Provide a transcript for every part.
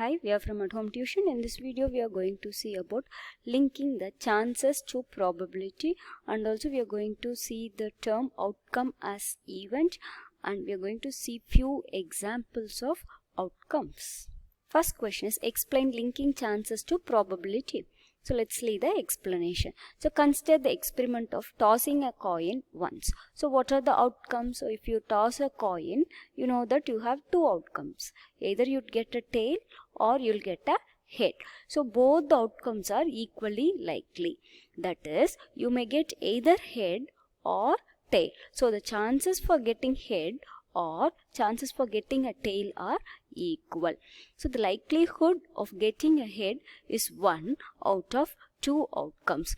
Hi, we are from At Home Tuition. In this video, we are going to see about linking the chances to probability, and also we are going to see the term outcome as event, and we are going to see few examples of outcomes. First question is explain linking chances to probability. So let's see the explanation. So consider the experiment of tossing a coin once. So what are the outcomes? So if you toss a coin, you know that you have two outcomes. Either you'd get a tail or you'll get a head. So both the outcomes are equally likely. That is, you may get either head or tail. So the chances for getting head or chances for getting a tail are equal. So the likelihood of getting a head is 1 out of 2 outcomes.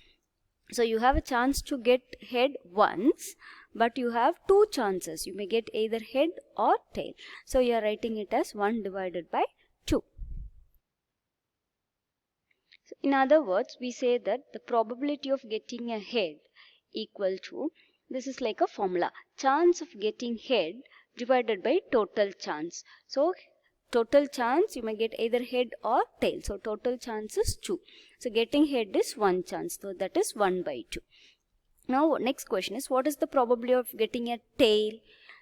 So you have a chance to get head once, but you have two chances. You may get either head or tail. So you are writing it as 1 divided by 2. So in other words, we say that the probability of getting a head equal to, this is like a formula, chance of getting head divided by total chance. So total chance, you may get either head or tail. So total chance is 2. So getting head is 1 chance. So that is 1 by 2. Now next question is, what is the probability of getting a tail?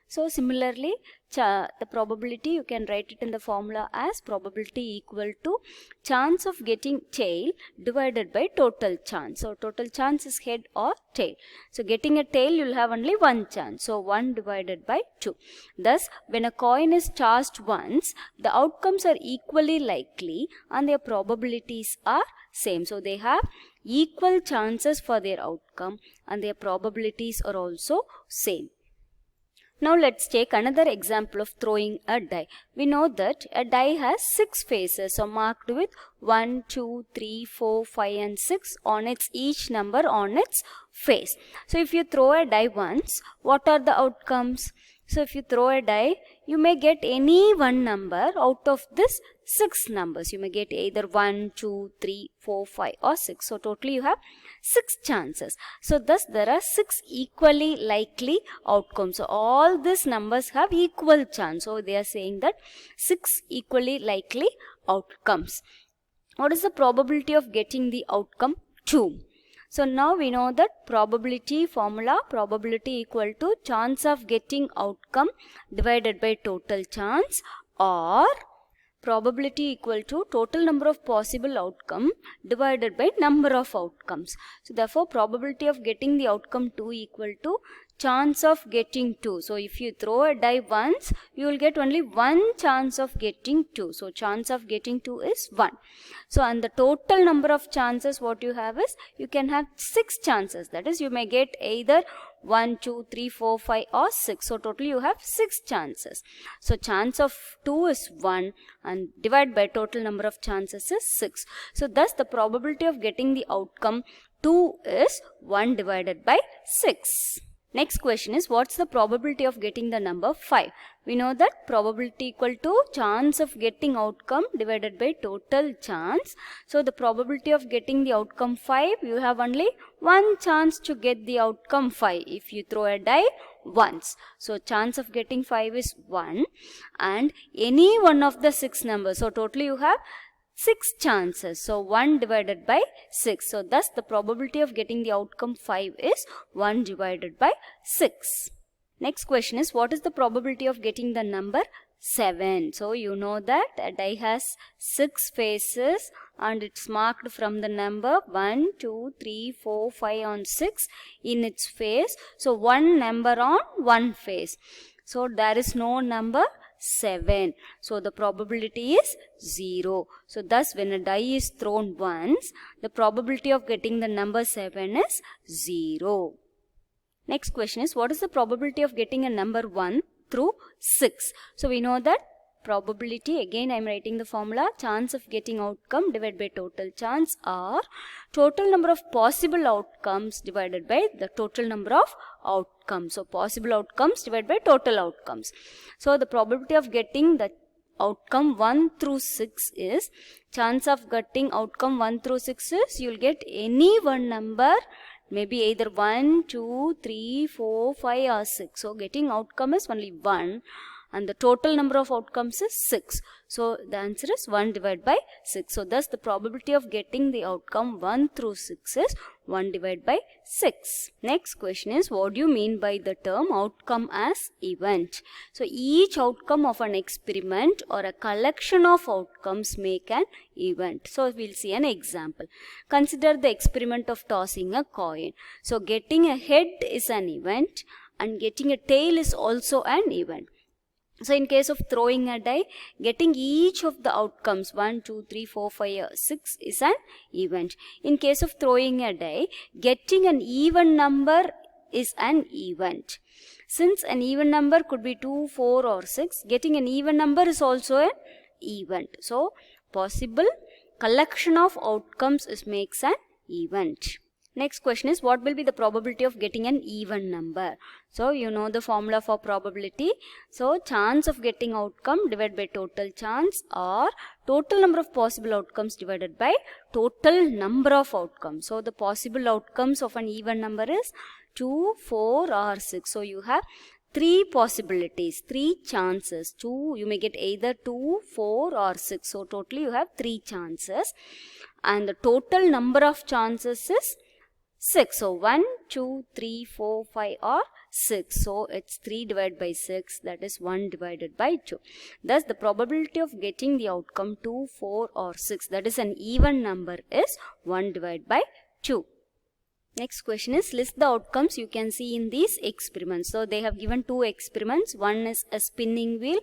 So similarly, the probability, you can write it in the formula as probability equal to chance of getting tail divided by total chance. So total chance is head or tail. So getting a tail, you will have only 1 chance. So 1 divided by 2. Thus, when a coin is tossed once, the outcomes are equally likely and their probabilities are same. So they have equal chances for their outcome and their probabilities are also same. Now let's take another example of throwing a die. We know that a die has 6 faces, so marked with 1, 2, 3, 4, 5 and 6 on its each number on its face. So if you throw a die once, what are the outcomes? So if you throw a die, you may get any one number out of this 6 numbers. You may get either 1, 2, 3, 4, 5 or 6. So totally you have 6 chances. So thus there are 6 equally likely outcomes. So all these numbers have equal chance. So they are saying that 6 equally likely outcomes. What is the probability of getting the outcome? 2. So now we know that probability formula, probability equal to chance of getting outcome divided by total chance, or probability equal to total number of possible outcome divided by number of outcomes. So therefore probability of getting the outcome 2 equal to chance of getting 2. So if you throw a die once, you will get only 1 chance of getting 2. So chance of getting 2 is 1. So and the total number of chances what you have is, you can have 6 chances. That is, you may get either 1, 2, 3, 4, 5 or 6. So totally you have 6 chances. So chance of 2 is 1 and divide by total number of chances is 6. So thus the probability of getting the outcome 2 is 1 divided by 6. Next question is, what's the probability of getting the number 5? We know that probability equal to chance of getting outcome divided by total chance. So the probability of getting the outcome 5, you have only 1 chance to get the outcome 5 if you throw a die once. So chance of getting 5 is 1 and any one of the 6 numbers. So totally you have 6 chances. So 1 divided by 6. So thus the probability of getting the outcome 5 is 1 divided by 6. Next question is, what is the probability of getting the number 7? So you know that a die has 6 faces and it's marked from the number 1, 2, 3, 4, 5 on 6 in its face. So one number on one face. So there is no number 7. So the probability is 0. So thus when a die is thrown once, the probability of getting the number 7 is 0. Next question is, what is the probability of getting a number 1 through 6? So we know that probability, again I am writing the formula, chance of getting outcome divided by total chance, or total number of possible outcomes divided by the total number of outcomes. So possible outcomes divided by total outcomes. So the probability of getting the outcome 1 through 6 is, chance of getting outcome 1 through 6 is, you will get any one number, maybe either 1, 2, 3, 4, 5 or 6. So getting outcome is only 1 and the total number of outcomes is 6. So the answer is 1 divided by 6. So thus the probability of getting the outcome 1 through 6 is 1 divided by 6. Next question is, what do you mean by the term outcome as event? So each outcome of an experiment or a collection of outcomes make an event. So we'll see an example. Consider the experiment of tossing a coin. So getting a head is an event and getting a tail is also an event. So in case of throwing a die, getting each of the outcomes 1, 2, 3, 4, 5, 6 is an event. In case of throwing a die, getting an even number is an event. Since an even number could be 2, 4 or 6, getting an even number is also an event. So possible collection of outcomes makes an event. Next question is, what will be the probability of getting an even number? So you know the formula for probability. So chance of getting outcome divided by total chance, or total number of possible outcomes divided by total number of outcomes. So the possible outcomes of an even number is 2, 4 or 6. So you have 3 possibilities, 3 chances. You may get either 2, 4 or 6. So totally you have 3 chances. And the total number of chances is 6. So 1, 2, 3, 4, 5 or 6. So it's 3 divided by 6, that is 1 divided by 2. Thus the probability of getting the outcome 2, 4 or 6, that is an even number, is 1 divided by 2. Next question is, list the outcomes you can see in these experiments. So they have given 2 experiments. One is a spinning wheel,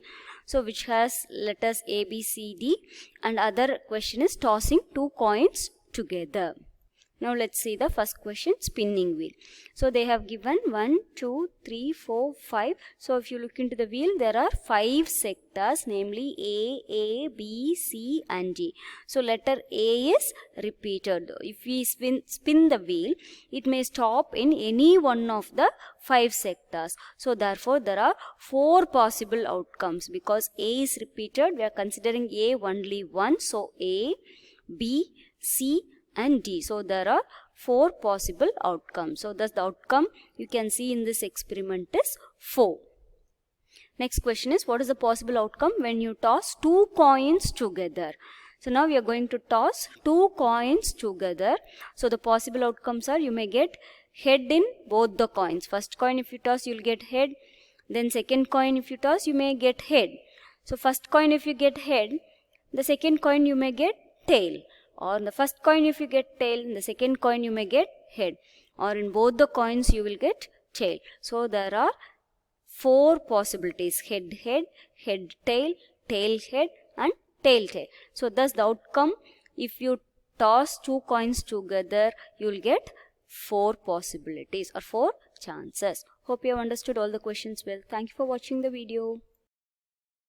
so which has letters A, B, C, D, and other question is tossing 2 coins together. Now let's see the first question, spinning wheel. So they have given 1, 2, 3, 4, 5. So if you look into the wheel, there are 5 sectors, namely A, B, C and D. So letter A is repeated. If we spin the wheel, it may stop in any one of the 5 sectors. So therefore there are 4 possible outcomes. Because A is repeated, we are considering A only once. So A, B, C and D. So there are 4 possible outcomes. So thus the outcome you can see in this experiment is 4. Next question is, what is the possible outcome when you toss 2 coins together? So now we are going to toss 2 coins together. So the possible outcomes are, you may get head in both the coins. First coin if you toss, you will get head. Then second coin if you toss, you may get head. So first coin if you get head, the second coin you may get tail. Or in the first coin if you get tail, in the second coin you may get head. Or in both the coins you will get tail. So there are 4 possibilities, head, head, head, tail, tail, head and tail, tail. So thus the outcome, if you toss 2 coins together, you will get 4 possibilities or 4 chances. Hope you have understood all the questions well. Thank you for watching the video.